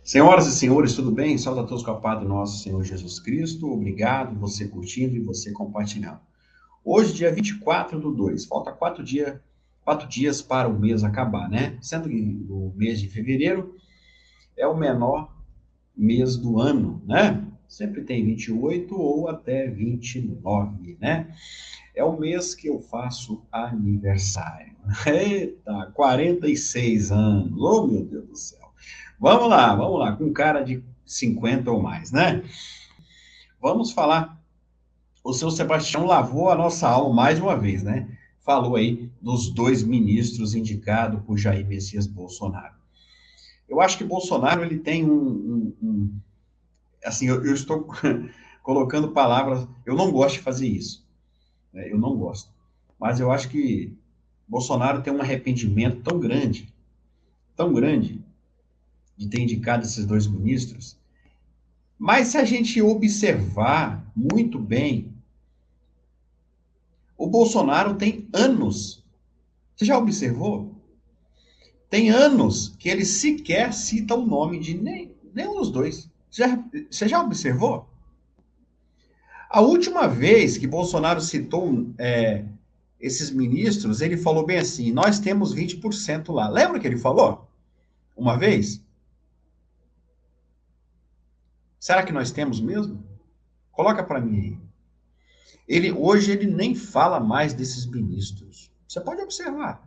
Senhoras e senhores, tudo bem? Salve a todos com a paz do nosso Senhor Jesus Cristo. Obrigado, você curtindo e você compartilhando. Hoje, dia 24/2, falta 4 dias para o mês acabar, né? Sendo que o mês de fevereiro é o menor mês do ano, né? Sempre tem 28 ou até 29, né? É o mês que eu faço aniversário. Eita, 46 anos, oh meu Deus do céu. Vamos lá, com cara de 50 ou mais, né? Vamos falar. O seu Sebastião lavou a nossa alma mais uma vez, né? Falou aí dos dois ministros indicados por Jair Messias Bolsonaro. Eu acho que Bolsonaro ele tem assim, eu estou colocando palavras. Eu não gosto de fazer isso, né? Eu não gosto. Mas eu acho que Bolsonaro tem um arrependimento tão grande, de ter indicado esses dois ministros. Mas se a gente observar muito bem, o Bolsonaro tem anos. Você já observou? Tem anos que ele sequer cita o nome de nenhum dos dois. Você já observou? A última vez que Bolsonaro citou esses ministros, ele falou bem assim: nós temos 20% lá. Lembra que ele falou? Uma vez? Será que nós temos mesmo? Coloca para mim aí. Hoje ele nem fala mais desses ministros. Você pode observar.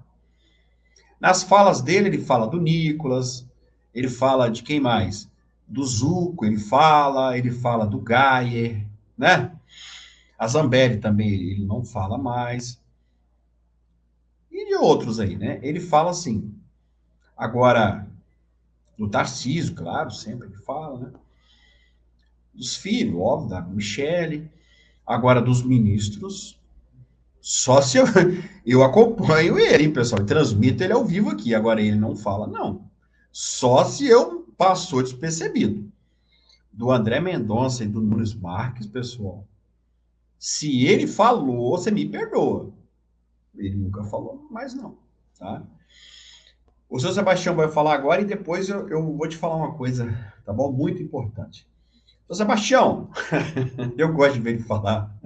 Nas falas dele, ele fala do Nicolas, ele fala de quem mais? Do Zuco, ele fala do Gayer, né? A Zambelli também, ele não fala mais. E de outros aí, né? Ele fala assim. Agora, do Tarcísio, claro, sempre ele fala, né? Dos filhos, óbvio, da Michele. Agora, dos ministros, só se eu acompanho ele, hein, pessoal, eu transmito ele ao vivo aqui. Agora, ele não fala, não. Só se eu passou despercebido. Do André Mendonça e do Nunes Marques, pessoal. Se ele falou, você me perdoa. Ele nunca falou mais, não. Tá? O seu Sebastião vai falar agora e depois eu vou te falar uma coisa, tá bom? Muito importante. Seu Sebastião, eu gosto de ver ele falar.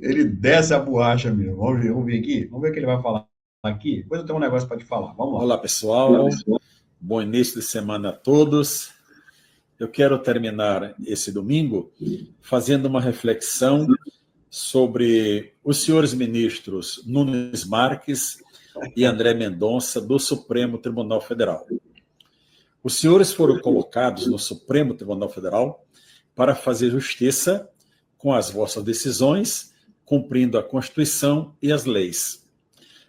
Ele desce a borracha mesmo. Vamos ver aqui? Vamos ver o que ele vai falar aqui? Depois eu tenho um negócio para te falar. Vamos lá. Olá, pessoal. Bom início de semana a todos. Eu quero terminar esse domingo fazendo uma reflexão sobre os senhores ministros Nunes Marques e André Mendonça do Supremo Tribunal Federal. Os senhores foram colocados no Supremo Tribunal Federal para fazer justiça com as vossas decisões, cumprindo a Constituição e as leis.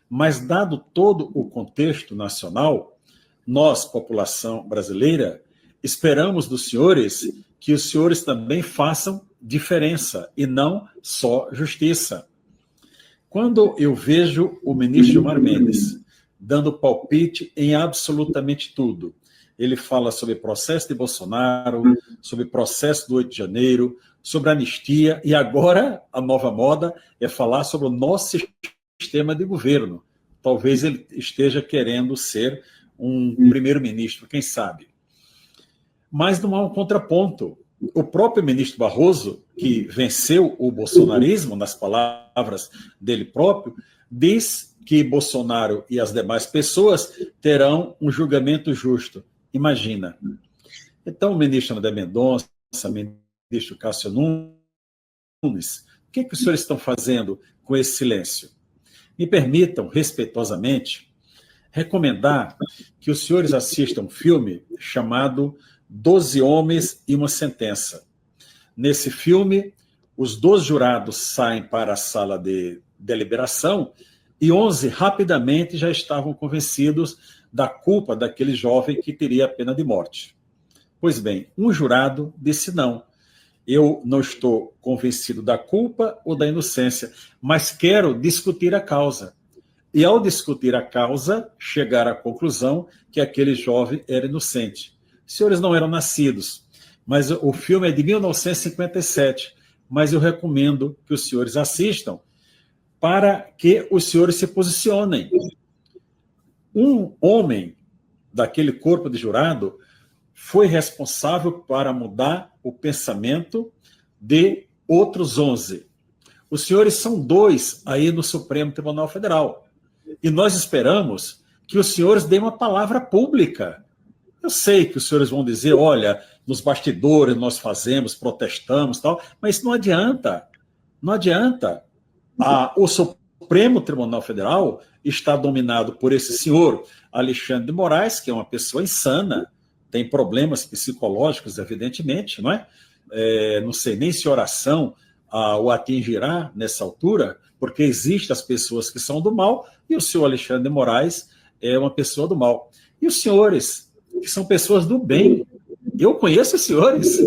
Mas, dado todo o contexto nacional, nós, população brasileira, esperamos dos senhores que os senhores também façam diferença e não só justiça. Quando eu vejo o ministro Gilmar Mendes dando palpite em absolutamente tudo, ele fala sobre processo de Bolsonaro, sobre processo do 8 de janeiro, sobre anistia, e agora a nova moda é falar sobre o nosso sistema de governo. Talvez ele esteja querendo ser um primeiro-ministro, quem sabe. Mas não há um contraponto. O próprio ministro Barroso, que venceu o bolsonarismo, nas palavras dele próprio, diz que Bolsonaro e as demais pessoas terão um julgamento justo. Imagina. Então, o ministro André Mendonça, o ministro Cássio Nunes, o que os senhores estão fazendo com esse silêncio? Me permitam, respeitosamente, recomendar que os senhores assistam um filme chamado 12 Homens e uma Sentença. Nesse filme, os 12 jurados saem para a sala de deliberação e 11 rapidamente já estavam convencidos da culpa daquele jovem que teria a pena de morte. Pois bem, um jurado disse não. Eu não estou convencido da culpa ou da inocência, mas quero discutir a causa. E ao discutir a causa, chegar à conclusão que aquele jovem era inocente. Os senhores não eram nascidos, mas o filme é de 1957, mas eu recomendo que os senhores assistam para que os senhores se posicionem. Um homem daquele corpo de jurado foi responsável para mudar o pensamento de outros 11. Os senhores são 2 aí no Supremo Tribunal Federal. E nós esperamos que os senhores deem uma palavra pública. Eu sei que os senhores vão dizer, olha, nos bastidores nós fazemos, protestamos, tal, mas não adianta. Não adianta. O Supremo Tribunal Federal está dominado por esse senhor Alexandre de Moraes, que é uma pessoa insana, tem problemas psicológicos, evidentemente, não é? Não sei nem se oração o atingirá nessa altura, porque existem as pessoas que são do mal, e o senhor Alexandre de Moraes é uma pessoa do mal. E os senhores, que são pessoas do bem, eu conheço os senhores,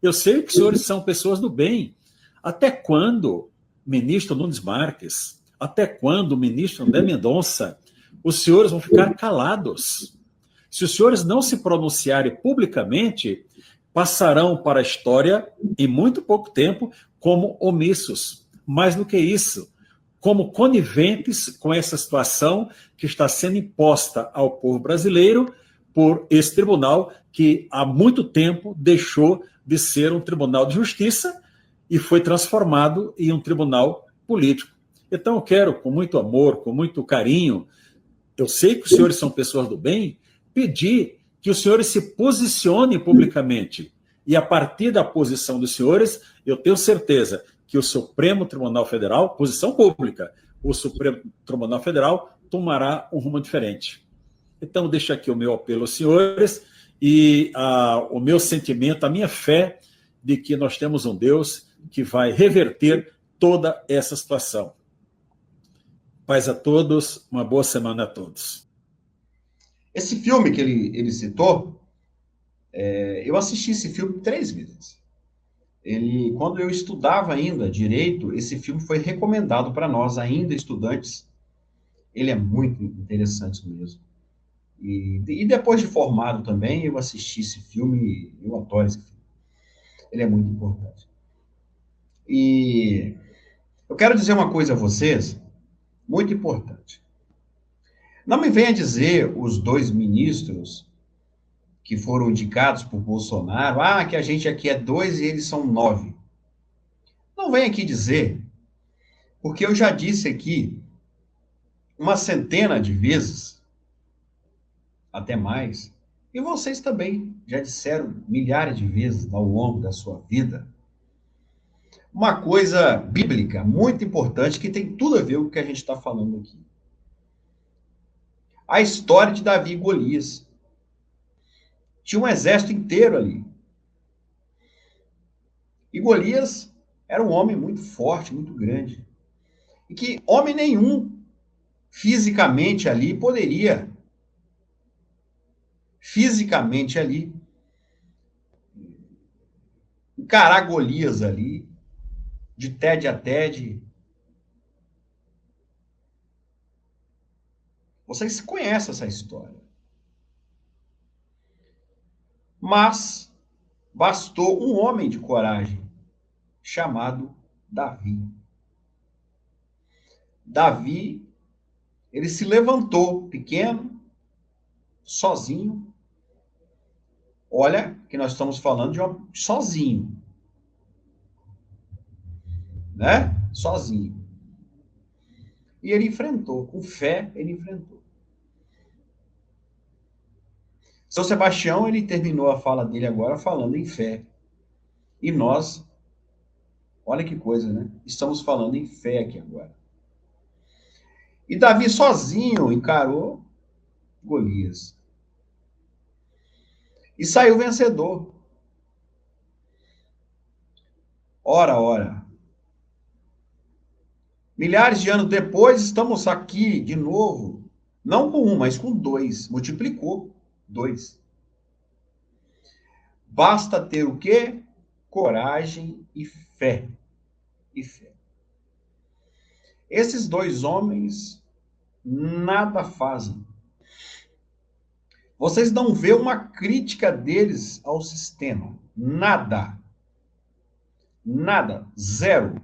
eu sei que os senhores são pessoas do bem. Até quando, ministro Nunes Marques, até quando, ministro André Mendonça, os senhores vão ficar calados? Se os senhores não se pronunciarem publicamente, passarão para a história, em muito pouco tempo, como omissos. Mais do que isso, como coniventes com essa situação que está sendo imposta ao povo brasileiro por esse tribunal que há muito tempo deixou de ser um tribunal de justiça e foi transformado em um tribunal político. Então eu quero, com muito amor, com muito carinho, eu sei que os senhores são pessoas do bem, pedir que os senhores se posicionem publicamente. E a partir da posição dos senhores, eu tenho certeza que o Supremo Tribunal Federal, posição pública, o Supremo Tribunal Federal tomará um rumo diferente. Então, deixo aqui o meu apelo aos senhores e o meu sentimento, a minha fé de que nós temos um Deus que vai reverter toda essa situação. Paz a todos, uma boa semana a todos. Esse filme que ele citou, eu assisti esse filme 3 vezes. Quando eu estudava ainda direito, esse filme foi recomendado para nós, ainda estudantes. Ele é muito interessante mesmo. E depois de formado também, eu assisti esse filme, eu adoro esse filme. Ele é muito importante. E eu quero dizer uma coisa a vocês, muito importante. Não me venha dizer os 2 ministros que foram indicados por Bolsonaro, que a gente aqui é 2 e eles são 9. Não venha aqui dizer, porque eu já disse aqui uma centena de vezes, até mais, e vocês também já disseram milhares de vezes ao longo da sua vida, uma coisa bíblica muito importante que tem tudo a ver com o que a gente está falando aqui. A história de Davi e Golias. Tinha um exército inteiro ali. E Golias era um homem muito forte, muito grande. E que homem nenhum, fisicamente ali, poderia, encarar Golias ali, de tete a tete. Vocês conhecem essa história. Mas bastou um homem de coragem, chamado Davi. Davi, ele se levantou pequeno, sozinho. Olha que nós estamos falando de sozinho. Né? Sozinho. E ele enfrentou, com fé, ele enfrentou. São Sebastião, ele terminou a fala dele agora falando em fé. E nós, olha que coisa, né? Estamos falando em fé aqui agora. E Davi sozinho encarou Golias. E saiu vencedor. Ora. Milhares de anos depois, estamos aqui de novo. Não com 1, mas com 2. Multiplicou 2. Basta ter o quê? Coragem e fé. Esses 2 homens nada fazem. Vocês não vê uma crítica deles ao sistema. Nada. Zero.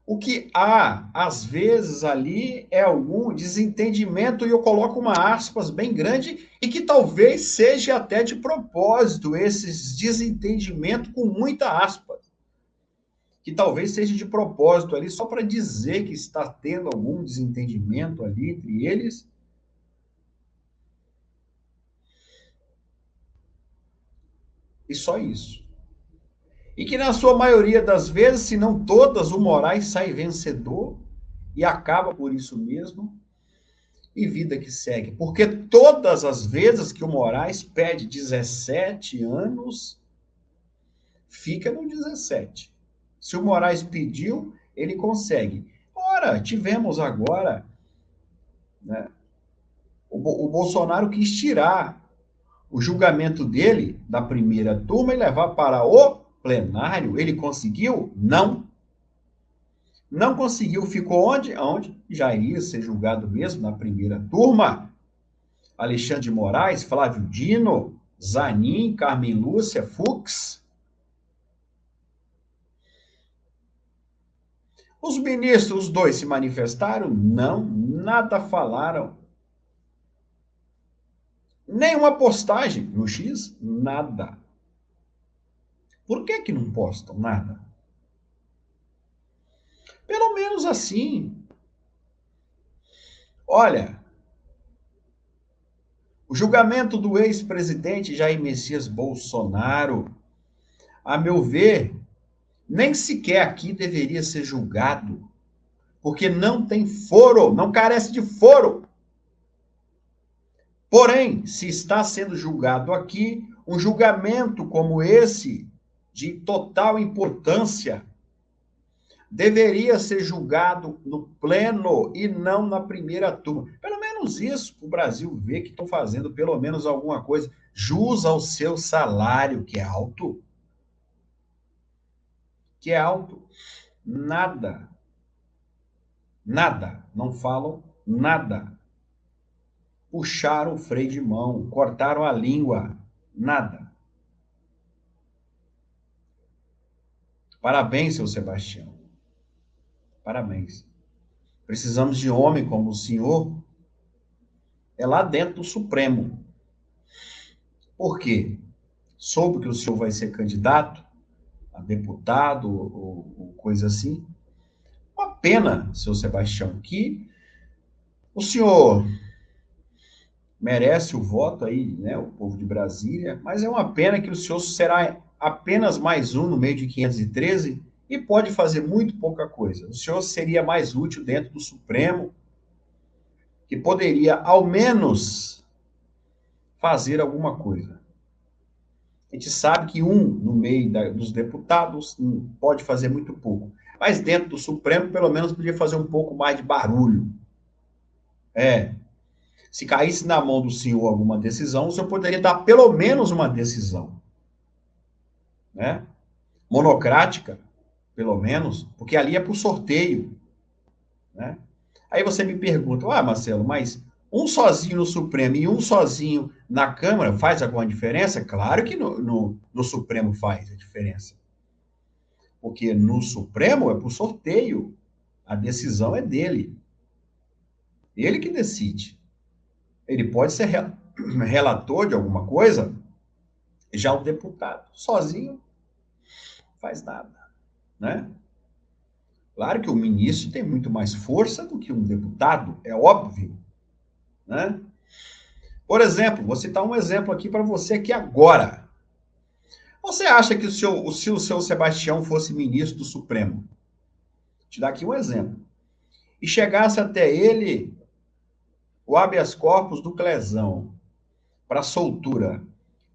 O que há, às vezes, ali é algum desentendimento, e eu coloco uma aspas bem grande, e que talvez seja até de propósito, esses desentendimentos com muita aspas, que talvez seja de propósito ali, só para dizer que está tendo algum desentendimento ali entre eles. E só isso. E que na sua maioria das vezes, se não todas, o Moraes sai vencedor e acaba por isso mesmo, e vida que segue. Porque todas as vezes que o Moraes pede 17 anos, fica no 17. Se o Moraes pediu, ele consegue. Ora, tivemos agora, né, o Bolsonaro quis tirar o julgamento dele da primeira turma e levar para o plenário. Ele conseguiu? Não. Não conseguiu, ficou onde? Onde já iria ser julgado mesmo na primeira turma. Alexandre de Moraes, Flávio Dino, Zanin, Carmen Lúcia, Fux. Os ministros, os dois, se manifestaram? Não, nada falaram. Nenhuma postagem no X? Nada. Por que não postam nada? Pelo menos assim. Olha, o julgamento do ex-presidente Jair Messias Bolsonaro, a meu ver, nem sequer aqui deveria ser julgado, porque não tem foro, não carece de foro. Porém, se está sendo julgado aqui, um julgamento como esse, de total importância, deveria ser julgado no pleno e não na primeira turma. Pelo menos isso, para o Brasil ver que estão fazendo pelo menos alguma coisa. Jus ao seu salário, que é alto. Que é alto. Nada. Nada. Não falam nada. Puxaram o freio de mão, cortaram a língua. Nada. Parabéns, seu Sebastião. Parabéns. Precisamos de homem como o senhor. É lá dentro do Supremo. Por quê? Soube que o senhor vai ser candidato a deputado ou coisa assim. Uma pena, seu Sebastião, que o senhor merece o voto aí, né, o povo de Brasília, mas é uma pena que o senhor será apenas mais um no meio de 513 e pode fazer muito pouca coisa. O senhor seria mais útil dentro do Supremo, que poderia, ao menos, fazer alguma coisa. A gente sabe que um, no meio dos deputados, pode fazer muito pouco. Mas dentro do Supremo, pelo menos, podia fazer um pouco mais de barulho. Se caísse na mão do senhor alguma decisão, o senhor poderia dar pelo menos uma decisão. Né? Monocrática, pelo menos, porque ali é por sorteio. Né? Aí você me pergunta, Marcelo, mas um sozinho no Supremo e um sozinho na Câmara faz alguma diferença? Claro que no Supremo faz a diferença. Porque no Supremo é por sorteio. A decisão é dele. Ele que decide. Ele pode ser relator de alguma coisa, já o deputado, sozinho, faz nada. Né? Claro que o ministro tem muito mais força do que um deputado, é óbvio. Né? Por exemplo, vou citar um exemplo aqui para você aqui agora. Você acha que se o seu Sebastião fosse ministro do Supremo, vou te dar aqui um exemplo, e chegasse até ele o habeas corpus do Clezão para soltura,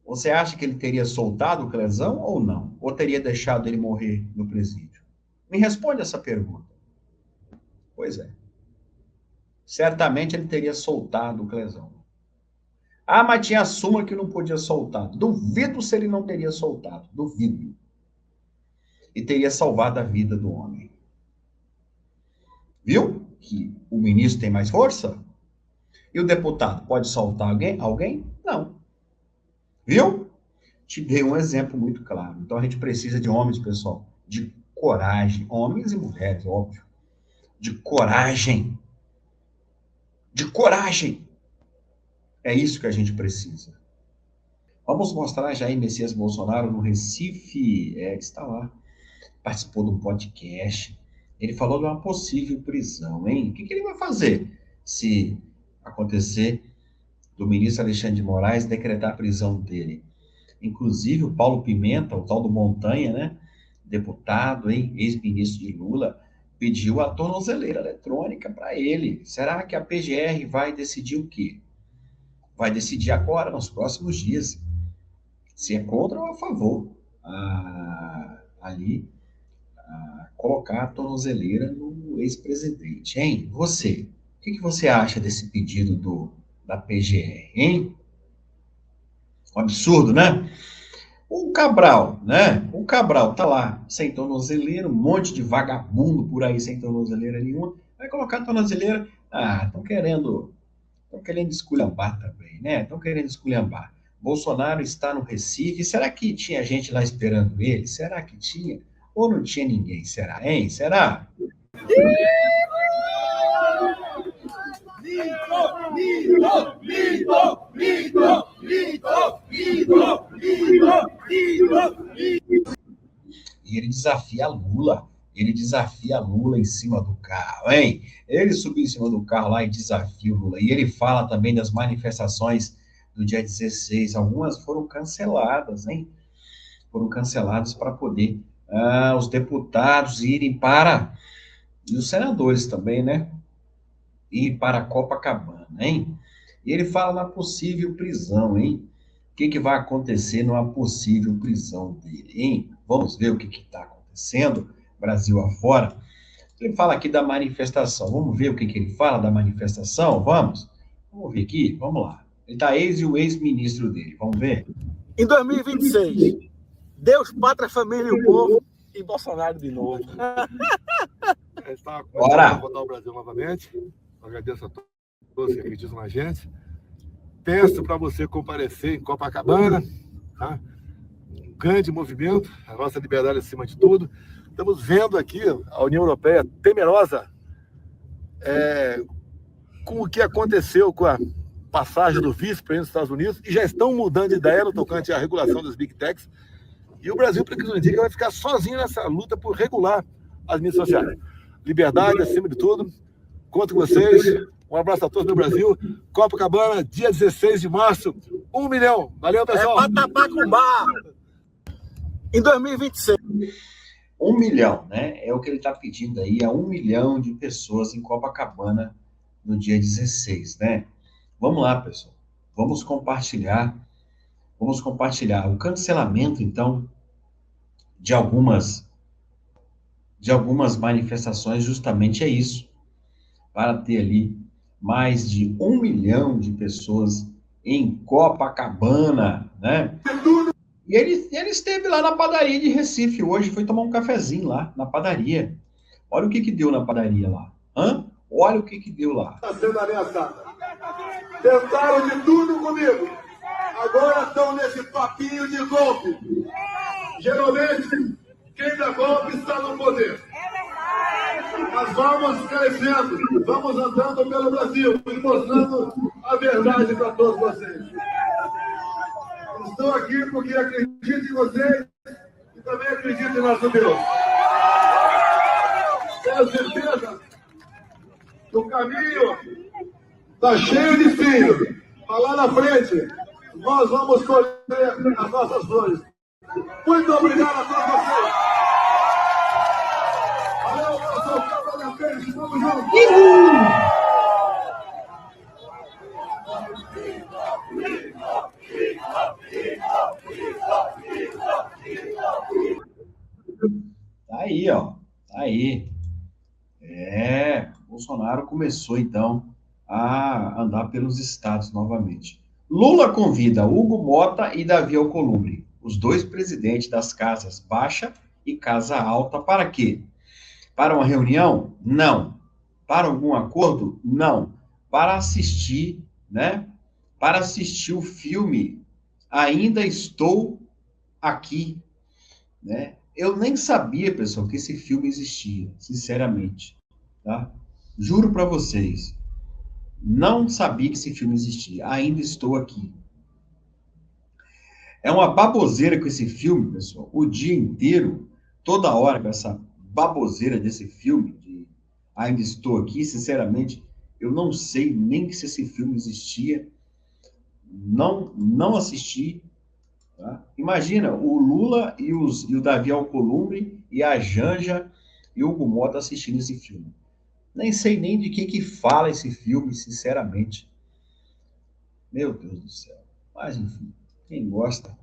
você acha que ele teria soltado o Clezão ou não? Ou teria deixado ele morrer no presídio? Me responde essa pergunta. Pois é. Certamente ele teria soltado o Clezão. Mas tinha a súmula que não podia soltar. Duvido se ele não teria soltado. Duvido. E teria salvado a vida do homem. Viu que o ministro tem mais força? E o deputado pode soltar alguém? Não. Viu? Te dei um exemplo muito claro. Então a gente precisa de homens, pessoal, de coragem, homens e mulheres, óbvio, de coragem. De coragem. É isso que a gente precisa. Vamos mostrar Jair Messias Bolsonaro no Recife, está lá, participou de um podcast. Ele falou de uma possível prisão, hein? O que ele vai fazer se acontecer do ministro Alexandre de Moraes decretar a prisão dele? Inclusive, o Paulo Pimenta, o tal do Montanha, né? Deputado, hein? Ex-ministro de Lula, pediu a tornozeleira eletrônica para ele. Será que a PGR vai decidir o quê? Vai decidir agora, nos próximos dias, se é contra ou a favor colocar a tornozeleira no ex-presidente, hein? Você, o que você acha desse pedido da PGR, hein? Um absurdo, né? O Cabral, né? O Cabral tá lá, sem tornozeleira, um monte de vagabundo por aí sem tornozeleira nenhuma. Vai colocar a tornozeleira. Estão querendo esculhambar também, né? Estão querendo esculhambar. Bolsonaro está no Recife. Será que tinha gente lá esperando ele? Será que tinha? Ou não tinha ninguém? Será, hein? Será? E ele desafia Lula. Ele desafia Lula em cima do carro, hein? Ele subiu em cima do carro lá e desafia o Lula. E ele fala também das manifestações do dia 16. Algumas foram canceladas, hein? Foram canceladas para poder os deputados irem para... E os senadores também, né? Ir para Copacabana, hein? E ele fala na possível prisão, hein? O que vai acontecer numa possível prisão dele, hein? Vamos ver o que está acontecendo, Brasil afora. Ele fala aqui da manifestação. Vamos ver o que ele fala da manifestação? Vamos ver aqui? Vamos lá. Ele está e o ex-ministro dele. Vamos ver? Em 2026, Deus, Pátria, Família e o Povo e Bolsonaro de novo. Está começando a rodar o Brasil novamente. Agradeço a todos que acreditam na gente. Peço para você comparecer em Copacabana, tá? Um grande movimento, a nossa liberdade acima de tudo. Estamos vendo aqui a União Europeia temerosa com o que aconteceu com a passagem do vice-presidente dos Estados Unidos e já estão mudando de ideia no tocante à regulação das Big Techs. E o Brasil, para que não diga, vai ficar sozinho nessa luta por regular as mídias sociais. Liberdade acima de tudo. Conto com vocês. Um abraço a todos no Brasil. Copacabana, dia 16 de março. 1 milhão. Valeu, pessoal. É pra tapar com barra. Em 2026. 1 milhão, né? É o que ele está pedindo aí, 1 milhão de pessoas em Copacabana no dia 16, né? Vamos lá, pessoal. Vamos compartilhar o cancelamento, então, de algumas manifestações, justamente é isso, para ter ali mais de 1 milhão de pessoas em Copacabana, né? E ele esteve lá na padaria de Recife hoje, foi tomar um cafezinho lá, na padaria. Olha o que deu na padaria lá. Olha o que deu lá. Está sendo ameaçada. Tentaram de tudo comigo. Agora estão nesse papinho de golpe. Geralmente, quem dá golpe está no poder. Nós vamos crescendo, vamos andando pelo Brasil e mostrando a verdade para todos vocês. Estou aqui porque acredito em vocês e também acredito em nosso Deus. Tenho certeza que o caminho está cheio de espinhos. Mas lá na frente, nós vamos colher as nossas flores. Muito obrigado a todos vocês. Valeu, eu sou o Cabral da Peixe, vamos juntos. Tá aí, ó. Tá aí. Bolsonaro começou, então, a andar pelos estados novamente. Lula convida Hugo Mota e Davi Alcolumbre, os dois presidentes das Casas Baixa e Casa Alta, para quê? Para uma reunião? Não. Para algum acordo? Não. Para assistir, né? Para assistir o filme Ainda Estou Aqui, né? Eu nem sabia, pessoal, que esse filme existia, sinceramente, tá? Juro para vocês. Não sabia que esse filme existia. Ainda estou aqui. É uma baboseira com esse filme, pessoal. O dia inteiro, toda hora com essa baboseira desse filme. Ainda estou aqui, sinceramente, eu não sei nem se esse filme existia. Não assisti. Tá? Imagina, o Lula e o Davi Alcolumbre e a Janja e o Hugo Mota assistindo esse filme. Nem sei nem de que fala esse filme, sinceramente. Meu Deus do céu. Mas, enfim, quem gosta.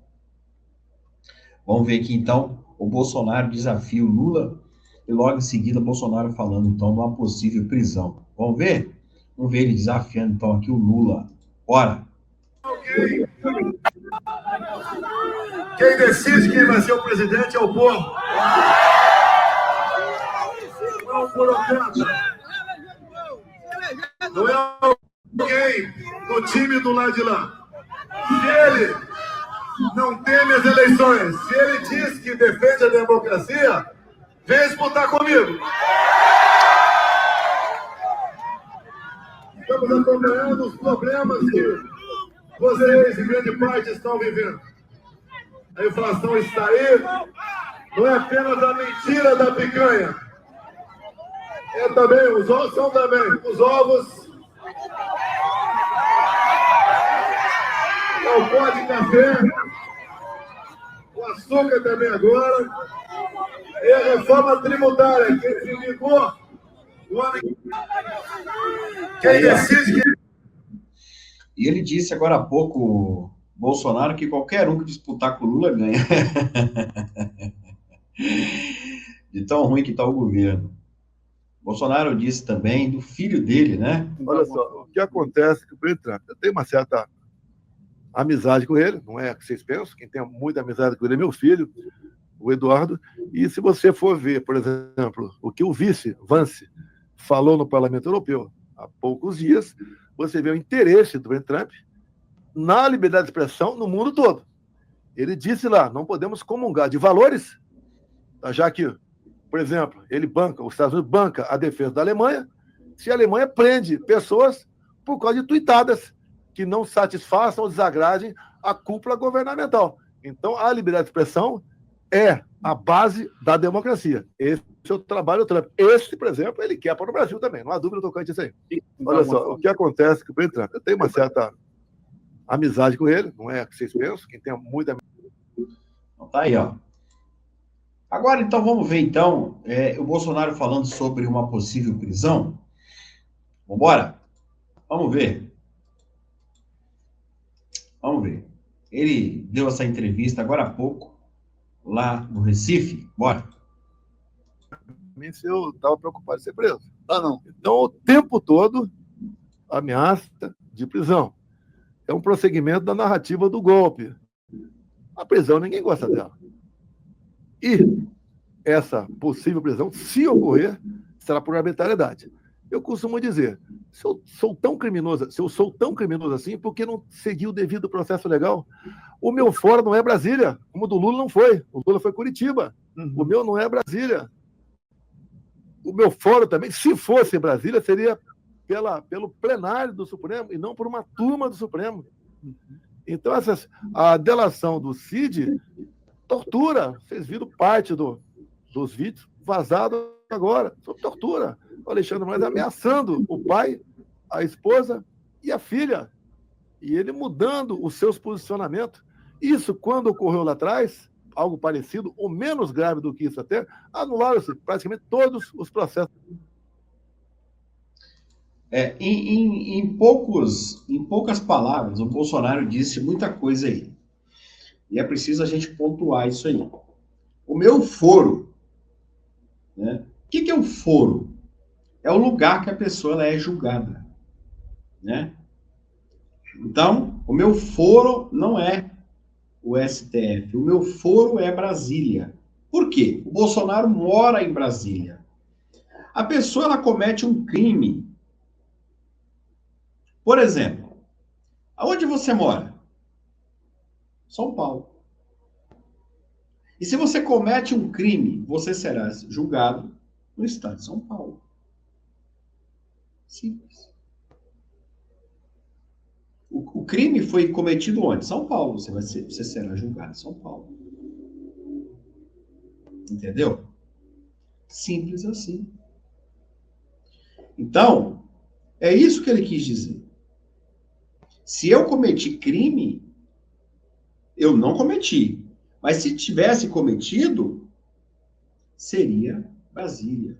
Vamos ver aqui, então, o Bolsonaro desafia o Lula e logo em seguida o Bolsonaro falando, então, de uma possível prisão. Vamos ver? Vamos ver ele desafiando, então, aqui o Lula. Bora! Quem decide quem vai ser o presidente é o povo. Não é um burocrata. Não é alguém do time do lado de lá. Se ele não teme as eleições, se ele diz que defende a democracia, vem disputar comigo. Estamos acompanhando os problemas que vocês, em grande parte, estão vivendo. A inflação está aí, não é apenas a mentira da picanha. É também, os ovos são também, os ovos, o pó de café, o açúcar também agora, e a reforma tributária, que se ligou o ano. Quem decide que... E ele disse agora há pouco, Bolsonaro, que qualquer um que disputar com o Lula ganha. De tão ruim que está o governo. Bolsonaro disse também do filho dele, né? Olha só, o que acontece com o Presidente Trump? Eu tenho uma certa amizade com ele, não é o que vocês pensam, quem tem muita amizade com ele é meu filho, o Eduardo, e se você for ver, por exemplo, o que o vice Vance falou no Parlamento Europeu há poucos dias, você vê o interesse do Presidente Trump na liberdade de expressão no mundo todo. Ele disse lá, não podemos comungar de valores, já que, por exemplo, os Estados Unidos banca a defesa da Alemanha, se a Alemanha prende pessoas por causa de tuitadas que não satisfaçam ou desagradem a cúpula governamental. Então, a liberdade de expressão é a base da democracia. Esse é o trabalho do Trump. Esse, por exemplo, ele quer para o Brasil também. Não há dúvida tocante isso aí. Olha só, o que acontece com o Presidente Trump? Eu tenho uma certa amizade com ele, não é o que vocês pensam, quem tem muita... Então, tá aí, ó. Agora, então, vamos ver, então, o Bolsonaro falando sobre uma possível prisão. Vambora? Vamos ver. Vamos ver. Ele deu essa entrevista agora há pouco, lá no Recife. Bora. Se eu estava preocupado em ser preso. Ah, não. Então, o tempo todo, ameaça de prisão. É um prosseguimento da narrativa do golpe. A prisão, ninguém gosta dela. E essa possível prisão, se ocorrer, será por arbitrariedade. Eu costumo dizer, se eu sou tão criminoso assim, por que não segui o devido processo legal? O meu fora não é Brasília, como o do Lula não foi. O Lula foi Curitiba. O meu não é Brasília. O meu fórum também, se fosse Brasília, seria pelo plenário do Supremo e não por uma turma do Supremo. Então, a delação do Cid, tortura. Vocês viram parte dos vídeos vazados agora, sobre tortura. O Alexandre Moraes ameaçando o pai, a esposa e a filha. E ele mudando os seus posicionamentos. Isso, quando ocorreu lá atrás, algo parecido, ou menos grave do que isso até, anularam-se praticamente todos os processos. Em poucas palavras, o Bolsonaro disse muita coisa aí. E é preciso a gente pontuar isso aí. O meu foro, né? O que é o foro? É o lugar que a pessoa ela é julgada, né? Então, o meu foro não é o STF, o meu foro é Brasília. Por quê? O Bolsonaro mora em Brasília. A pessoa ela comete um crime. Por exemplo, aonde você mora? São Paulo. E se você comete um crime, você será julgado no estado de São Paulo. Simples. O crime foi cometido onde? São Paulo. Você será julgado em São Paulo. Entendeu? Simples assim. Então, é isso que ele quis dizer. Se eu cometi crime, eu não cometi. Mas se tivesse cometido, seria Brasília.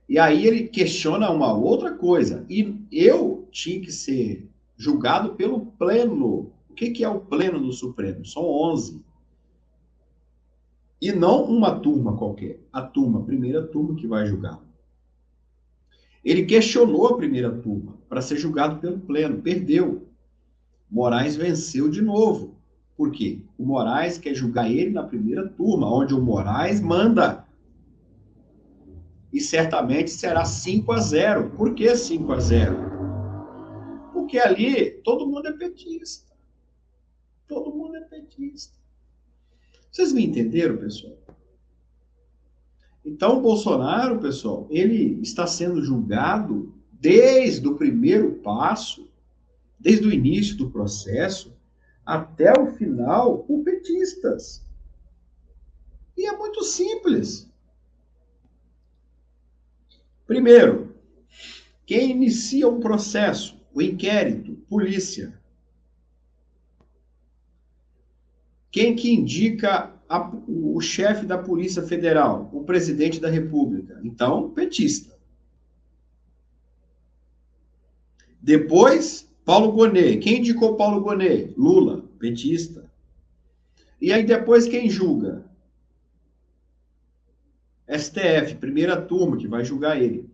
E aí ele questiona uma outra coisa. E eu tinha que ser julgado pelo pleno. O que é o pleno do Supremo? São 11. E não uma turma qualquer. A primeira turma que vai julgar. Ele questionou a primeira turma para ser julgado pelo pleno. Perdeu. Moraes venceu de novo. Por quê? O Moraes quer julgar ele na primeira turma, onde o Moraes manda. E certamente será 5-0. Por que 5-0? Porque ali todo mundo é petista. Todo mundo é petista. Vocês me entenderam, pessoal? Então, o Bolsonaro, pessoal, ele está sendo julgado desde o primeiro passo, desde o início do processo, até o final, por petistas. E é muito simples. Primeiro, quem inicia um processo, o inquérito, polícia. Quem que indica o chefe da Polícia Federal? O presidente da República. Então, petista. Depois, Paulo Gonet. Quem indicou Paulo Gonet? Lula, petista. E aí depois quem julga? STF, primeira turma, que vai julgar ele.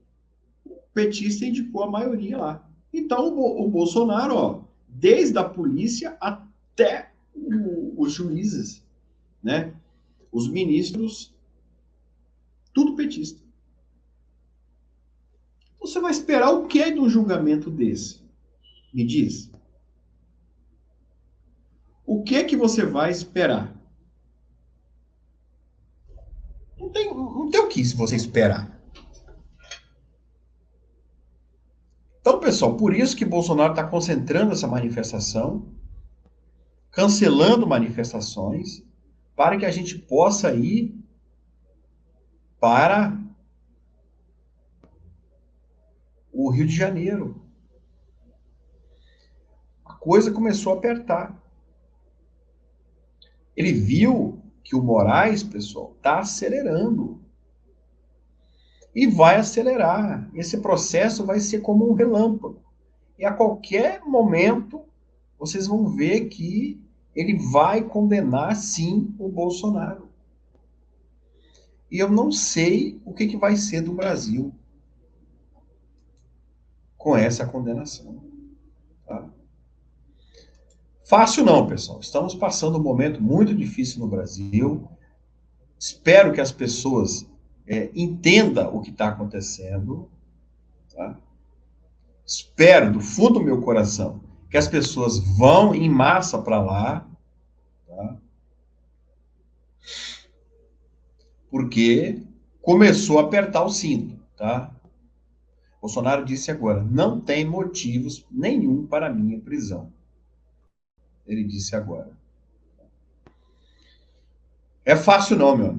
O petista indicou a maioria lá. Então, o Bolsonaro, ó, desde a polícia até os juízes, né? Os ministros, tudo petista. Você vai esperar o que de um julgamento desse? Me diz. O que você vai esperar? Não tem o que você esperar. Então, pessoal, por isso que Bolsonaro está concentrando essa manifestação, cancelando manifestações, para que a gente possa ir para o Rio de Janeiro. A coisa começou a apertar. Ele viu que o Moraes, pessoal, está acelerando. E vai acelerar. Esse processo vai ser como um relâmpago. E a qualquer momento, vocês vão ver que ele vai condenar, sim, o Bolsonaro. E eu não sei o que vai ser do Brasil com essa condenação. Tá? Fácil não, pessoal. Estamos passando um momento muito difícil no Brasil. Espero que as pessoas entendam o que está acontecendo. Tá? Espero, do fundo do meu coração, que as pessoas vão em massa para lá. Tá? Porque começou a apertar o cinto. Tá? Bolsonaro disse agora, não tem motivos nenhum para a minha prisão. Ele disse agora. É fácil não, meu amigo.